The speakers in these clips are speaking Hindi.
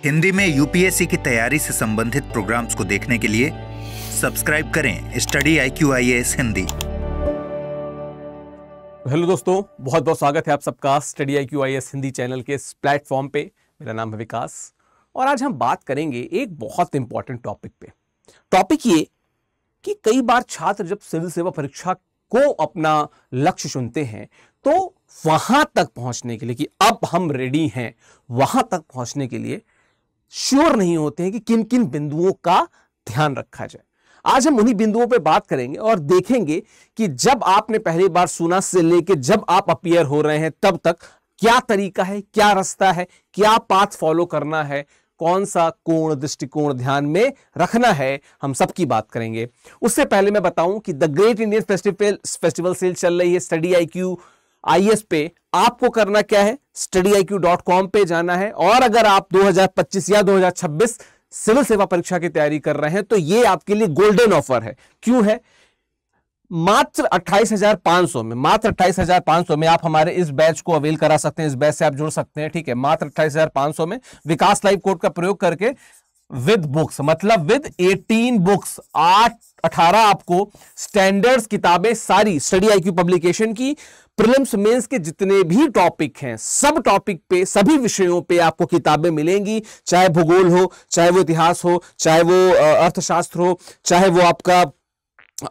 हिंदी में यूपीएससी की तैयारी से संबंधित प्रोग्राम्स को देखने के लिए सब्सक्राइब करें study IQ IAS Hindi. Hello दोस्तों, बहुत बहुत स्वागत है आप सबका study IQ IAS Hindi channel के इस प्लेटफॉर्म पे। मेरा नाम है विकास और आज हम बात करेंगे एक बहुत इंपॉर्टेंट टॉपिक पे। टॉपिक ये कि कई बार छात्र जब सिविल सेवा परीक्षा को अपना लक्ष्य चुनते हैं तो वहां तक पहुंचने के लिए कि अब हम रेडी हैं, वहां तक पहुंचने के लिए श्योर नहीं होते हैं कि किन किन बिंदुओं का ध्यान रखा जाए। आज हम उन्हीं बिंदुओं पे बात करेंगे और देखेंगे कि जब आपने पहली बार सुना से लेके जब आप अपीयर हो रहे हैं तब तक क्या तरीका है, क्या रास्ता है, क्या पाथ फॉलो करना है, कौन सा कोण दृष्टिकोण ध्यान में रखना है, हम सबकी बात करेंगे। उससे पहले मैं बताऊं कि the great Indian festival sale चल रही है स्टडी IQ IAS पे। आपको करना क्या है, studiiq.com पे जाना है और अगर आप 2025 या 2026 सिविल सेवा परीक्षा की तैयारी कर रहे हैं तो यह आपके लिए गोल्डन ऑफर है। क्यों है? मात्र 28,500 में, मात्र 28,500 में आप हमारे इस बैच को अवेल करा सकते हैं। इस बैच से आप जुड़ सकते हैं, ठीक है। मात्र 28,500 में विकास लाइव कोड का प्रयोग करके विद बुक्स, मतलब विद 18 बुक्स, 18 आपको स्टैंडर्ड्स किताबें, सारी स्टडी IQ पब्लिकेशन की प्रीलिम्स मेंस के जितने भी टॉपिक हैं, सब टॉपिक पे, सभी विषयों पे आपको किताबें मिलेंगी। चाहे भूगोल हो, चाहे वो इतिहास हो, चाहे वो अर्थशास्त्र हो, चाहे वो आपका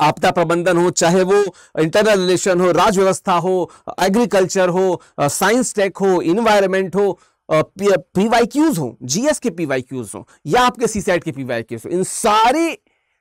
आपदा प्रबंधन हो, चाहे वो इंटरनल रिलेशन हो, राज्य व्यवस्था हो, एग्रीकल्चर हो, साइंस टेक हो, इन्वायरमेंट हो, PYQs हो, GS के PYQs हो या आपके CSAT के PYQs हो, इन सारी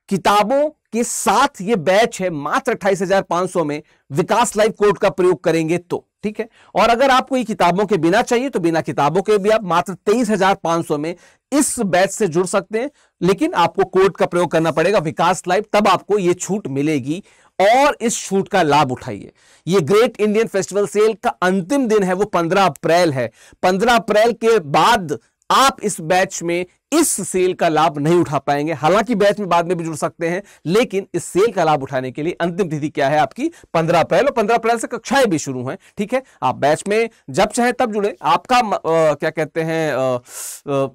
किताबों के साथ ये बैच है मात्र 28,500 में। विकास लाइव कोड का प्रयोग करेंगे तो, ठीक है। और अगर आपको ये किताबों के बिना चाहिए तो बिना किताबों के भी आप मात्र 23,500 में इस बैच से जुड़ सकते हैं, लेकिन आपको कोड का प्रयोग करना पड़ेगा विकास लाइव, तब आपको ये छूट मिलेगी और इस छूट का लाभ उठाइए। ये ग्रेट इंडियन फेस्टिवल सेल का अंतिम दिन है, वो 15 अप्रैल है। 15 अप्रैल के बाद आप इस बैच में इस सेल का लाभ नहीं उठा पाएंगे। हालांकि बैच में बाद में भी जुड़ सकते हैं, लेकिन इस सेल का लाभ उठाने के लिए अंतिम तिथि क्या है आपकी? 15 अप्रैल। और 15 अप्रैल से कक्षाएं भी शुरू हैं, ठीक है। आप बैच में जब चाहे तब जुड़े, आपका क्या कहते हैं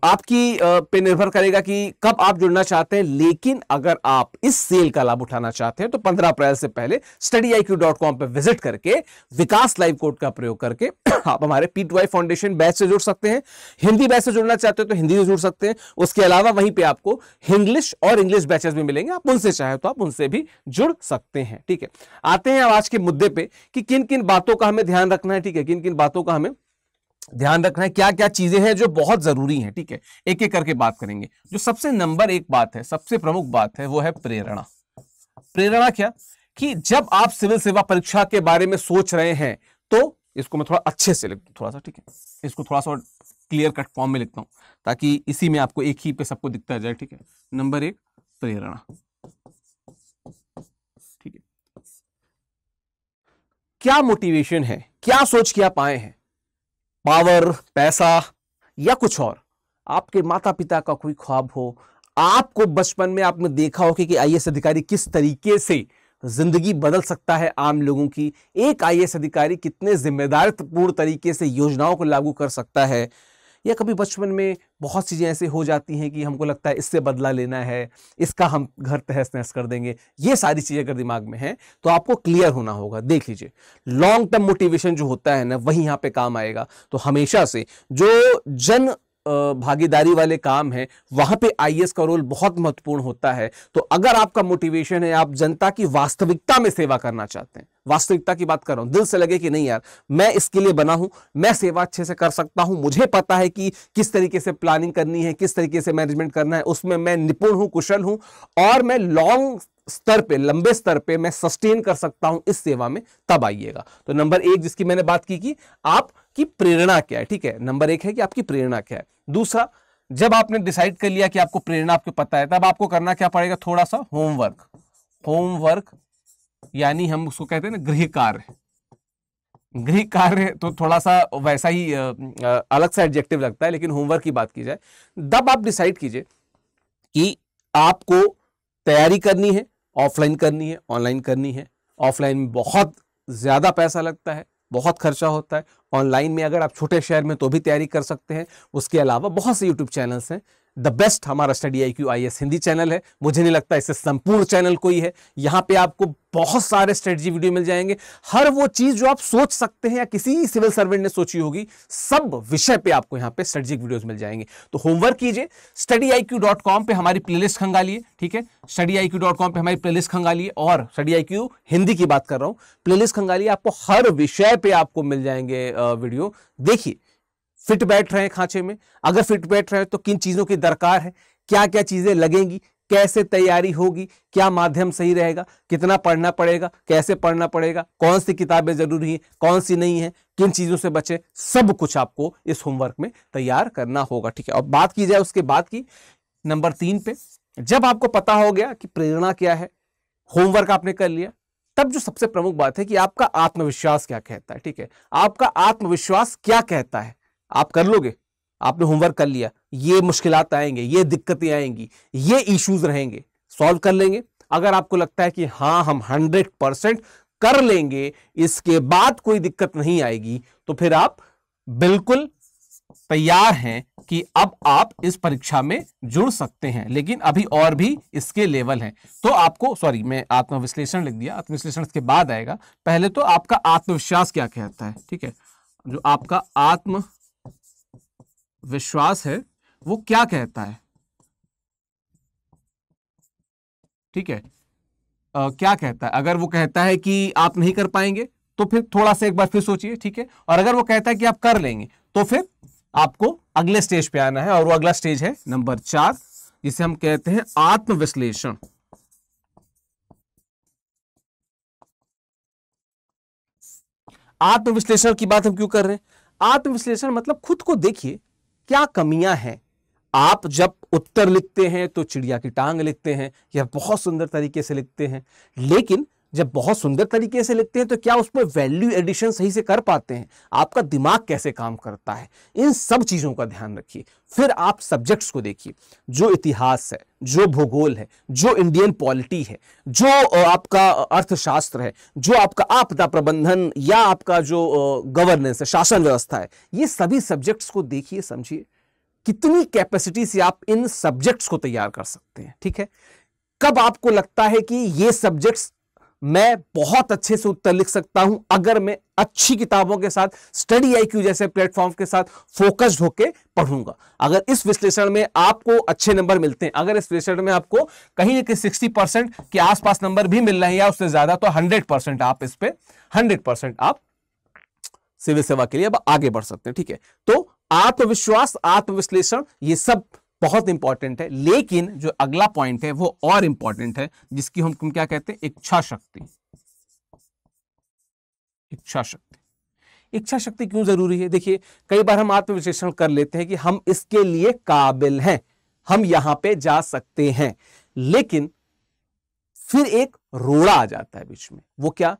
आपकी पे निर्भर करेगा कि कब आप जुड़ना चाहते हैं। लेकिन अगर आप इस सेल का लाभ उठाना चाहते हैं तो 15 अप्रैल से पहले studiiq.com पे विजिट करके विकास लाइव कोड का प्रयोग करके आप हमारे P2I फाउंडेशन बैच से जुड़ सकते हैं। हिंदी बैच से जुड़ना चाहते हैं तो हिंदी से जुड़ सकते हैं। उसके अलावा वहीं पे आपको इंग्लिश और इंग्लिश बैचेस भी मिलेंगे, आप उनसे चाहे तो आप उनसे भी जुड़ सकते हैं, ठीक है। आते हैं अब आज के मुद्दे पे कि किन किन बातों का हमें ध्यान रखना है, ठीक है। किन किन बातों का हमें ध्यान रखना है, क्या क्या चीजें हैं जो बहुत जरूरी हैं, ठीक है। एक एक करके बात करेंगे। जो सबसे नंबर 1 बात है, सबसे प्रमुख बात है, वो है प्रेरणा। प्रेरणा क्या कि जब आप सिविल सेवा परीक्षा के बारे में सोच रहे हैं तो इसको मैं थोड़ा अच्छे से लिख दूं, थोड़ा सा, ठीक है। इसको थोड़ा सा क्लियर कट फॉर्म में लिखता हूं ताकि इसी में आपको एक ही पे सबको दिखता जाए, ठीक है। नंबर 1 प्रेरणा, ठीक है। क्या मोटिवेशन है, क्या सोच के आप आए हैं? पावर, पैसा या कुछ और? आपके माता पिता का कोई ख्वाब हो, आपको बचपन में आपने देखा हो कि IAS अधिकारी किस तरीके से जिंदगी बदल सकता है आम लोगों की, एक IAS अधिकारी कितने जिम्मेदारीपूर्ण तरीके से योजनाओं को लागू कर सकता है। या कभी बचपन में बहुत चीजें ऐसे हो जाती हैं कि हमको लगता है इससे बदला लेना है, इसका हम घर तहस नहस कर देंगे। ये सारी चीजें अगर दिमाग में हैं तो आपको क्लियर होना होगा। देख लीजिए, लॉन्ग टर्म मोटिवेशन जो होता है ना, वही यहां पे काम आएगा। तो हमेशा से जो जन भागीदारी वाले काम है वहां पे IAS का रोल बहुत महत्वपूर्ण होता है। तो अगर आपका मोटिवेशन है, आप जनता की वास्तविकता में सेवा करना चाहते हैं, वास्तविकता की बात कर रहा हूं, दिल से लगे कि नहीं यार मैं इसके लिए बना हूं, मैं सेवा अच्छे से कर सकता हूं, मुझे पता है कि किस तरीके से प्लानिंग करनी है, किस तरीके से मैनेजमेंट करना है, उसमें मैं निपुण हूं, कुशल हूं और मैं लॉन्ग स्तर पे, लंबे स्तर पे मैं सस्टेन कर सकता हूं इस सेवा में, तब आइएगा। तो नंबर 1 जिसकी मैंने बात की कि आपकी प्रेरणा क्या है, ठीक है। नंबर 1 है कि आपकी प्रेरणा क्या है। दूसरा, जब आपने डिसाइड कर लिया कि आपको प्रेरणा आपको पता है, तब आपको करना क्या पड़ेगा? थोड़ा सा होमवर्क यानी हम उसको कहते हैं ना गृह कार्य। गृह कार्य तो थोड़ा सा वैसा ही अलग सा एडजेक्टिव लगता है, लेकिन होमवर्क की बात की जाए, तब आप डिसाइड कीजिए कि आपको तैयारी करनी है, ऑफलाइन करनी है, ऑनलाइन करनी है। ऑफलाइन में बहुत ज्यादा पैसा लगता है, बहुत खर्चा होता है। ऑनलाइन में अगर आप छोटे शहर में तो भी तैयारी कर सकते हैं। उसके अलावा बहुत से यूट्यूब चैनल्स हैं। द बेस्ट हमारा study IQ IAS Hindi channel है। मुझे नहीं लगता इससे संपूर्ण चैनल कोई है। यहाँ पे आपको बहुत सारे स्ट्रेटजी वीडियो मिल जाएंगे। हर वो चीज जो आप सोच सकते हैं या किसी सिविल सर्वेंट ने सोची होगी, सब विषय पे आपको यहाँ पे स्ट्रेटजिक वीडियोस मिल जाएंगे। तो होमवर्क कीजिए, studiiq.com पे हमारी प्लेलिस्ट खंगालिए, ठीक है। studiiq.com पे हमारी प्लेलिस्ट खंगालिए, और स्टडी IQ हिंदी की बात कर रहा हूं, प्लेलिस्ट खंगालिए, आपको हर विषय पे आपको मिल जाएंगे वीडियो। देखिए, फिट बैठ रहे हैं खांचे में, अगर फिट बैठ रहे हैं तो किन चीजों की दरकार है, क्या क्या चीजें लगेंगी, कैसे तैयारी होगी, क्या माध्यम सही रहेगा, कितना पढ़ना पड़ेगा, कैसे पढ़ना पड़ेगा, कौन सी किताबें जरूरी हैं, कौन सी नहीं है, किन चीजों से बचे, सब कुछ आपको इस होमवर्क में तैयार करना होगा, ठीक है। और बात की जाए उसके बाद की नंबर 3 पे, जब आपको पता हो गया कि प्रेरणा क्या है, होमवर्क आपने कर लिया, तब जो सबसे प्रमुख बात है कि आपका आत्मविश्वास क्या कहता है, ठीक है। आपका आत्मविश्वास क्या कहता है, आप कर लोगे, आपने होमवर्क कर लिया, ये मुश्किलात आएंगे, ये दिक्कतें आएंगी, ये इश्यूज रहेंगे, सॉल्व कर लेंगे। अगर आपको लगता है कि हाँ हम 100% कर लेंगे, इसके बाद कोई दिक्कत नहीं आएगी, तो फिर आप बिल्कुल तैयार हैं कि अब आप इस परीक्षा में जुड़ सकते हैं। लेकिन अभी और भी इसके लेवल हैं, तो आपको, सॉरी मैं आत्मविश्लेषण लिख दिया, आत्मविश्लेषण इसके बाद आएगा। पहले तो आपका आत्मविश्वास क्या कहता है, ठीक है। जो आपका आत्मविश्वास है वो क्या कहता है, ठीक है। क्या कहता है, अगर वो कहता है कि आप नहीं कर पाएंगे तो फिर थोड़ा सा एक बार फिर सोचिए, ठीक है। और अगर वो कहता है कि आप कर लेंगे तो फिर आपको अगले स्टेज पे आना है, और वो अगला स्टेज है नंबर 4, जिसे हम कहते हैं आत्मविश्लेषण। आत्मविश्लेषण की बात हम क्यों कर रहे हैं? आत्मविश्लेषण मतलब खुद को देखिए, क्या कमियां हैं। आप जब उत्तर लिखते हैं तो चिड़िया की टांग लिखते हैं या बहुत सुंदर तरीके से लिखते हैं, लेकिन जब बहुत सुंदर तरीके से लिखते हैं तो क्या उसमें वैल्यू एडिशन सही से कर पाते हैं? आपका दिमाग कैसे काम करता है? इन सब चीजों का ध्यान रखिए। फिर आप सब्जेक्ट्स को देखिए, जो इतिहास है, जो भूगोल है, जो इंडियन पॉलिटी है, जो आपका अर्थशास्त्र है, जो आपका आपदा प्रबंधन या आपका जो गवर्नेंस है, शासन व्यवस्था है, ये सभी सब्जेक्ट्स को देखिए, समझिए कितनी कैपेसिटी से आप इन सब्जेक्ट्स को तैयार कर सकते हैं, ठीक है। कब आपको लगता है कि ये सब्जेक्ट्स मैं बहुत अच्छे से उत्तर लिख सकता हूं अगर मैं अच्छी किताबों के साथ, स्टडी IQ जैसे प्लेटफॉर्म के साथ फोकस्ड होकर पढ़ूंगा। अगर इस विश्लेषण में आपको अच्छे नंबर मिलते हैं, अगर इस विश्लेषण में आपको कहीं ना कहीं 60% के आसपास नंबर भी मिल रहे हैं या उससे ज्यादा, तो 100% आप इस पे 100% आप सिविल सेवा के लिए अब आगे बढ़ सकते हैं, ठीक है। तो आत्मविश्वास, आत्मविश्लेषण, ये सब बहुत इंपॉर्टेंट है। लेकिन जो अगला पॉइंट है वो और इंपॉर्टेंट है, जिसकी हम क्या कहते हैं, इच्छा शक्ति। इच्छा शक्ति, इच्छा शक्ति क्यों जरूरी है? देखिए, कई बार हम आत्मविश्लेषण कर लेते हैं कि हम इसके लिए काबिल हैं, हम यहां पे जा सकते हैं, लेकिन फिर एक रोड़ा आ जाता है बीच में। वो क्या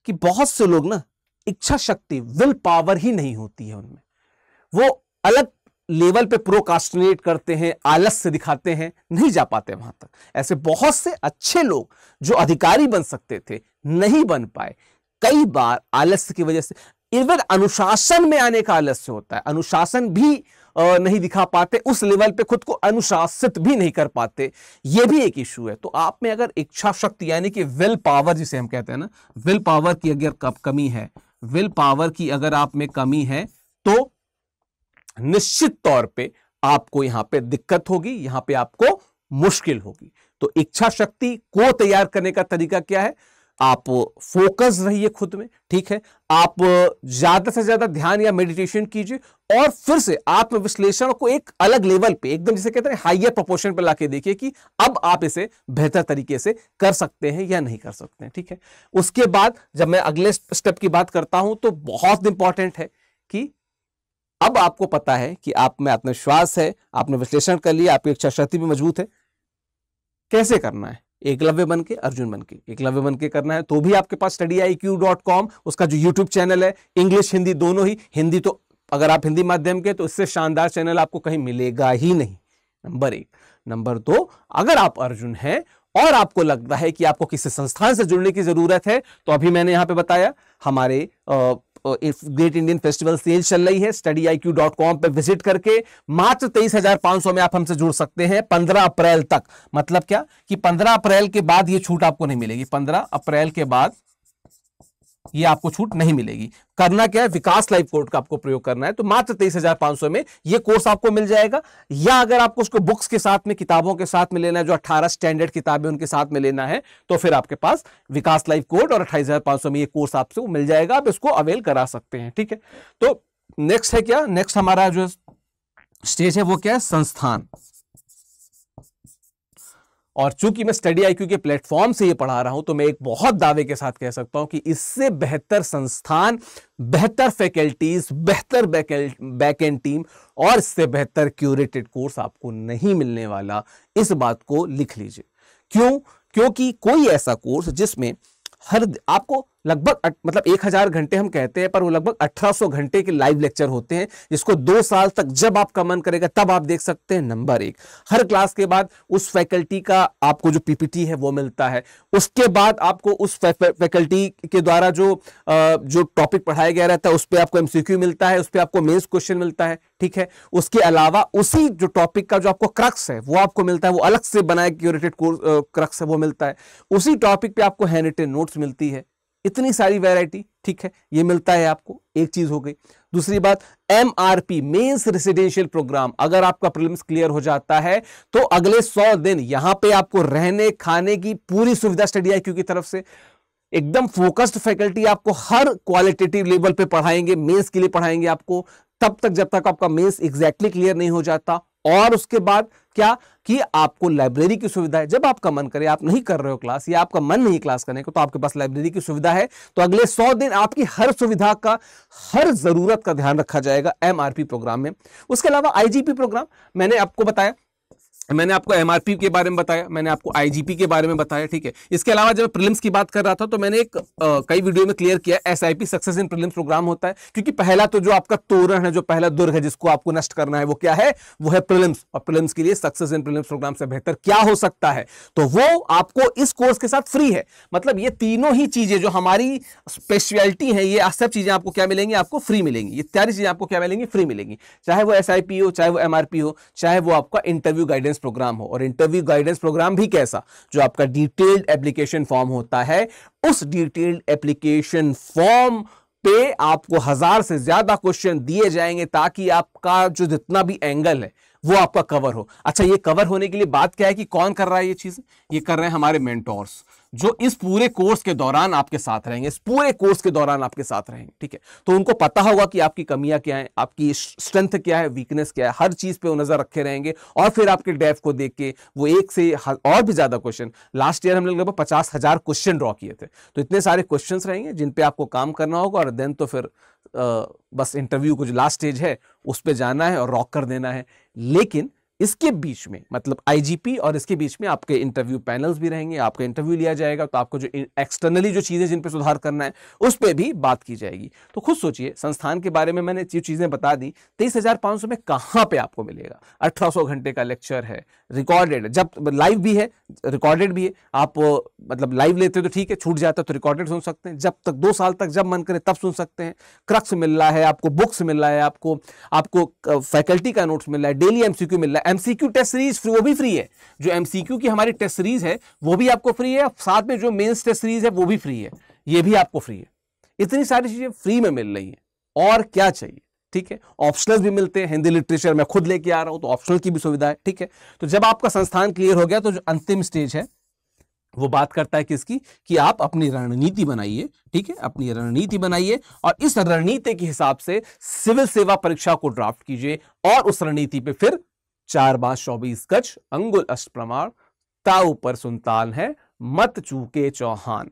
कि बहुत से लोग ना, इच्छा शक्ति, विल पावर ही नहीं होती है उनमें, वो अलग लेवल पे प्रोकास्टिनेट करते हैं, आलस्य दिखाते हैं, नहीं जा पाते वहां तक। ऐसे बहुत से अच्छे लोग जो अधिकारी बन सकते थे, नहीं बन पाए, कई बार आलस्य की वजह से। इवन अनुशासन में आने का आलस्य होता है, अनुशासन भी नहीं दिखा पाते, उस लेवल पे खुद को अनुशासित भी नहीं कर पाते, ये भी एक इशू है। तो आप में अगर इच्छा शक्ति यानी कि विल पावर जिसे हम कहते हैं ना, विल पावर की अगर कमी है, विल पावर की अगर आप में कमी है, तो निश्चित तौर पे आपको यहां पे दिक्कत होगी, यहां पे आपको मुश्किल होगी। तो इच्छा शक्ति को तैयार करने का तरीका क्या है? आप फोकस रहिए खुद में, ठीक है। आप ज्यादा से ज्यादा ध्यान या मेडिटेशन कीजिए, और फिर से आत्मविश्लेषण को एक अलग लेवल पे, एकदम जिसे कहते हैं हाइयर प्रोपोर्शन पे लाके देखिए कि अब आप इसे बेहतर तरीके से कर सकते हैं या नहीं कर सकते हैं, ठीक है। उसके बाद जब मैं अगले स्टेप की बात करता हूं तो बहुत इंपॉर्टेंट है कि अब आपको पता है कि आप में आत्मविश्वास है, आपने विश्लेषण कर लिया, आपकी इच्छा शक्ति भी मजबूत है, कैसे करना है? एकलव्य बन के, अर्जुन बन के। एकलव्य बन के करना है तो भी आपके पास studiiq.com, उसका जो यूट्यूब चैनल है, इंग्लिश हिंदी दोनों ही, हिंदी तो अगर आप हिंदी माध्यम के तो इससे शानदार चैनल आपको कहीं मिलेगा ही नहीं, नंबर 1। नंबर 2, अगर आप अर्जुन हैं और आपको लगता है कि आपको किसी संस्थान से जुड़ने की जरूरत है, तो अभी मैंने यहां पे बताया हमारे ग्रेट इंडियन फेस्टिवल सेल चल रही है। StudyIQ.com पे विजिट करके मात्र 23,500 में आप हमसे जुड़ सकते हैं 15 अप्रैल तक। मतलब क्या कि 15 अप्रैल के बाद ये छूट आपको नहीं मिलेगी। 15 अप्रैल के बाद ये आपको छूट नहीं मिलेगी। करना क्या है, विकास लाइव कोड का आपको प्रयोग करना है। तो मात्र 23,500 में ये कोर्स आपको मिल जाएगा। या अगर आपको उसको बुक्स के साथ में, किताबों के साथ में लेना है, जो 18 स्टैंडर्ड किताबें उनके साथ में लेना है, तो फिर आपके पास विकास लाइव कोड और 28,500 में ये कोर्स आपसे मिल जाएगा। आप इसको अवेल करा सकते हैं। ठीक है, तो नेक्स्ट है क्या, नेक्स्ट हमारा जो स्टेज है वो क्या है, संस्थान। और चूंकि मैं StudyIQ के प्लेटफॉर्म से ये पढ़ा रहा हूं, तो मैं एक बहुत दावे के साथ कह सकता हूं कि इससे बेहतर संस्थान, बेहतर फैकल्टीज, बेहतर बैकएंड टीम और इससे बेहतर क्यूरेटेड कोर्स आपको नहीं मिलने वाला। इस बात को लिख लीजिए। क्यों? क्योंकि कोई ऐसा कोर्स जिसमें हर आपको लगभग मतलब 1000 घंटे हम कहते हैं, पर वो लगभग 1800 घंटे के लाइव लेक्चर होते हैं, जिसको 2 साल तक जब आपका मन करेगा तब आप देख सकते हैं। नंबर 1, हर क्लास के बाद उस फैकल्टी का आपको जो PPT है वो मिलता है। उसके बाद आपको उस फैकल्टी के द्वारा जो टॉपिक पढ़ाया गया रहता है उस पर आपको MCQ मिलता है, उस पर आपको मेंस क्वेश्चन मिलता है। ठीक है, उसके अलावा उसी जो टॉपिक का जो आपको क्रक्स है वो आपको मिलता है, वो अलग से बनाया क्यूरेटेड क्रक्स है वो मिलता है। उसी टॉपिक पे आपको हैंड रिटन नोट्स मिलती है। इतनी सारी वैरायटी, ठीक है, ये मिलता है आपको। एक चीज हो गई। दूसरी बात, MRP मेंस रेसिडेंशियल प्रोग्राम। अगर आपका प्रीलिम्स क्लियर हो जाता है तो अगले 100 दिन यहां पे आपको रहने खाने की पूरी सुविधा StudyIQ की तरफ से। एकदम फोकस्ड फैकल्टी आपको हर क्वालिटेटिव लेवल पे पढ़ाएंगे, मेंस के लिए पढ़ाएंगे आपको तब तक जब तक आपका मेंस एग्जैक्टली क्लियर नहीं हो जाता। और उसके बाद क्या कि आपको लाइब्रेरी की सुविधा है। जब आपका मन करे, आप नहीं कर रहे हो क्लास या आपका मन नहीं क्लास करने को, तो आपके पास लाइब्रेरी की सुविधा है। तो अगले 100 दिन आपकी हर सुविधा का, हर जरूरत का ध्यान रखा जाएगा MRP प्रोग्राम में। उसके अलावा IGP प्रोग्राम मैंने आपको बताया, मैंने आपको MRP के बारे में बताया, मैंने आपको IGP के बारे में बताया। ठीक है, इसके अलावा जब प्रीलिम्स की बात कर रहा था तो मैंने कई वीडियो में क्लियर किया SIP success in prelims programme होता है। क्योंकि पहला तो जो आपका तोरण है, जो पहला दुर्ग है जिसको आपको नष्ट करना है, वो क्या है, वो है प्रीलिम्स। और प्रीलिम्स के लिए सक्सेस इन प्रीलिम्स प्रोग्राम से बेहतर क्या हो सकता है, तो वो आपको इस कोर्स के साथ फ्री है। मतलब ये तीनों ही चीजें जो हमारी स्पेशलिटी है, ये सब चीजें आपको क्या मिलेंगी, आपको फ्री मिलेंगी। ये सारी चीजें आपको क्या मिलेंगी, फ्री मिलेंगी। चाहे वो SIP हो, चाहे वो MRP हो, चाहे वो आपका इंटरव्यू गाइडेंस प्रोग्राम हो। और इंटरव्यू गाइडेंस प्रोग्राम भी कैसा, जो आपका डिटेल्ड एप्लीकेशन फॉर्म होता है, उस डिटेल्ड एप्लीकेशन फॉर्म पे आपको 1000 से ज्यादा क्वेश्चन दिए जाएंगे ताकि आपका जो जितना भी एंगल है वो आपका कवर हो। अच्छा, ये कवर होने के लिए बात क्या है कि कौन कर रहा है ये चीज, ये कर रहे हैं हमारे मेंटोर्स, जो इस पूरे कोर्स के दौरान आपके साथ रहेंगे, इस पूरे कोर्स के दौरान आपके साथ रहेंगे। ठीक है, तो उनको पता होगा कि आपकी कमियां क्या हैं, आपकी स्ट्रेंथ क्या है, वीकनेस क्या है, हर चीज पे वो नजर रखे रहेंगे। और फिर आपके डेफ को देख के वो एक से और भी ज्यादा क्वेश्चन, लास्ट ईयर हम लोग लगभग 50,000 क्वेश्चन ड्रॉ किए थे। तो इतने सारे क्वेश्चन रहेंगे जिन पे आपको काम करना होगा। और देन तो फिर बस इंटरव्यू को जो लास्ट स्टेज है उस पे जाना है और रॉक कर देना है। लेकिन इसके बीच में, मतलब IGP और इसके बीच में आपके इंटरव्यू पैनल्स भी रहेंगे, आपका इंटरव्यू लिया जाएगा। तो आपको जो एक्सटर्नली जो चीजें जिन पे सुधार करना है उस पे भी बात की जाएगी। तो खुद सोचिए, संस्थान के बारे में मैंने जो चीजें बता दी, 23,500 में कहां पे आपको मिलेगा। 1800 घंटे का लेक्चर है, रिकॉर्डेड, जब लाइव भी है, रिकॉर्डेड भी है। आप मतलब लाइव लेते हो तो ठीक है, छूट जाता है तो रिकॉर्डेड सुन सकते हैं, जब तक 2 साल तक जब मन करे तब सुन सकते हैं। क्रक्स मिल रहा है आपको, बुक्स मिल रहा है आपको फैकल्टी का नोट्स मिल रहा है, डेली MCQ मिल रहा है। MCQ टेस्ट सीरीज वो भी फ्री है। जो MCQ की हमारी टेस्ट सीरीज है वो भी आपको फ्री है, साथ में जो मेंस टेस्ट सीरीज है वो भी फ्री है, ये भी आपको फ्री है। इतनी सारी चीजें फ्री में मिल रही हैं, और क्या चाहिए। ठीक है, ऑप्शनल भी मिलते हैं। हिंदी लिटरेचर मैं खुद लेके आ रहा हूं तो ऑप्शनल की भी सुविधा है। ठीक है, तो जब आपका संस्थान क्लियर हो गया तो जो अंतिम स्टेज है वो बात करता है किसकी, कि आप अपनी रणनीति बनाइए। ठीक है, अपनी रणनीति बनाइए और इस रणनीति के हिसाब से सिविल सेवा परीक्षा को ड्राफ्ट कीजिए। और उस रणनीति पे फिर 4 बांस 24 गज, अंगुल अष्ट प्रमाण, ताऊ पर सुल्तान है, मत चूके चौहान।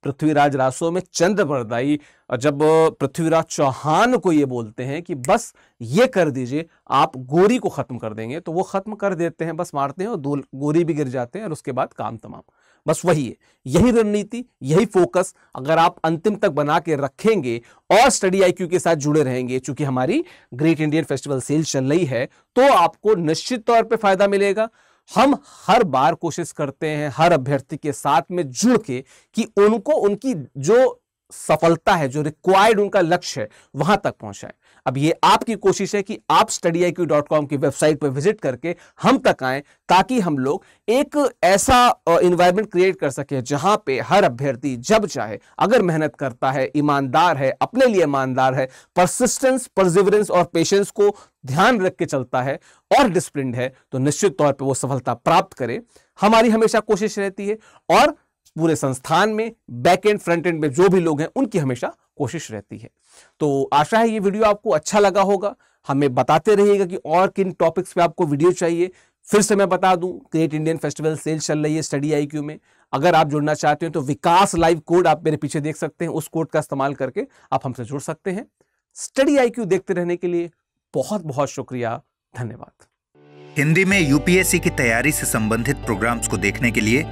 पृथ्वीराज रासो में चंद्र बरदाई जब पृथ्वीराज चौहान को ये बोलते हैं कि बस ये कर दीजिए, आप गोरी को खत्म कर देंगे, तो वो खत्म कर देते हैं, बस मारते हैं और 2 गोरी भी गिर जाते हैं और उसके बाद काम तमाम। बस वही है, यही रणनीति, यही फोकस अगर आप अंतिम तक बना के रखेंगे और StudyIQ के साथ जुड़े रहेंगे, चूंकि हमारी ग्रेट इंडियन फेस्टिवल सेल चल रही है, तो आपको निश्चित तौर पे फायदा मिलेगा। हम हर बार कोशिश करते हैं हर अभ्यर्थी के साथ में जुड़ के कि उनको उनकी जो सफलता है, जो रिक्वायर्ड उनका लक्ष्य है, वहां तक पहुंचाएं। अब ये आपकी कोशिश है कि आप studyIQ.com की वेबसाइट पर विजिट करके हम तक आएं, ताकि हम लोग एक ऐसा एनवायरनमेंट क्रिएट कर सके जहां पे हर अभ्यर्थी जब चाहे, अगर मेहनत करता है, ईमानदार है, अपने लिए ईमानदार है, परसिस्टेंस, परसिवरेंस और पेशेंस को ध्यान रख के चलता है और डिसिप्लिन है, तो निश्चित तौर पे वो सफलता प्राप्त करे। हमारी हमेशा कोशिश रहती है, और पूरे संस्थान में बैक एंड फ्रंट एंड में जो भी लोग हैं उनकी हमेशा कोशिश रहती है। तो आशा है ये वीडियो आपको अच्छा लगा होगा। हमें बताते रहिएगा कि और किन टॉपिक्स पे आपको वीडियो चाहिए। फिर से मैं बता दूं, ग्रेट इंडियन फेस्टिवल सेल चल रही है StudyIQ में। अगर आप जुड़ना चाहते हैं तो विकास लाइव कोड आप मेरे पीछे देख सकते हैं, उस कोड का इस्तेमाल करके आप हमसे जुड़ सकते हैं। StudyIQ देखते रहने के लिए बहुत बहुत शुक्रिया, धन्यवाद। हिंदी में यूपीएससी की तैयारी से संबंधित प्रोग्राम्स को देखने के लिए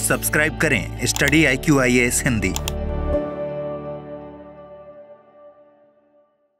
सब्सक्राइब करें StudyIQ IAS हिंदी।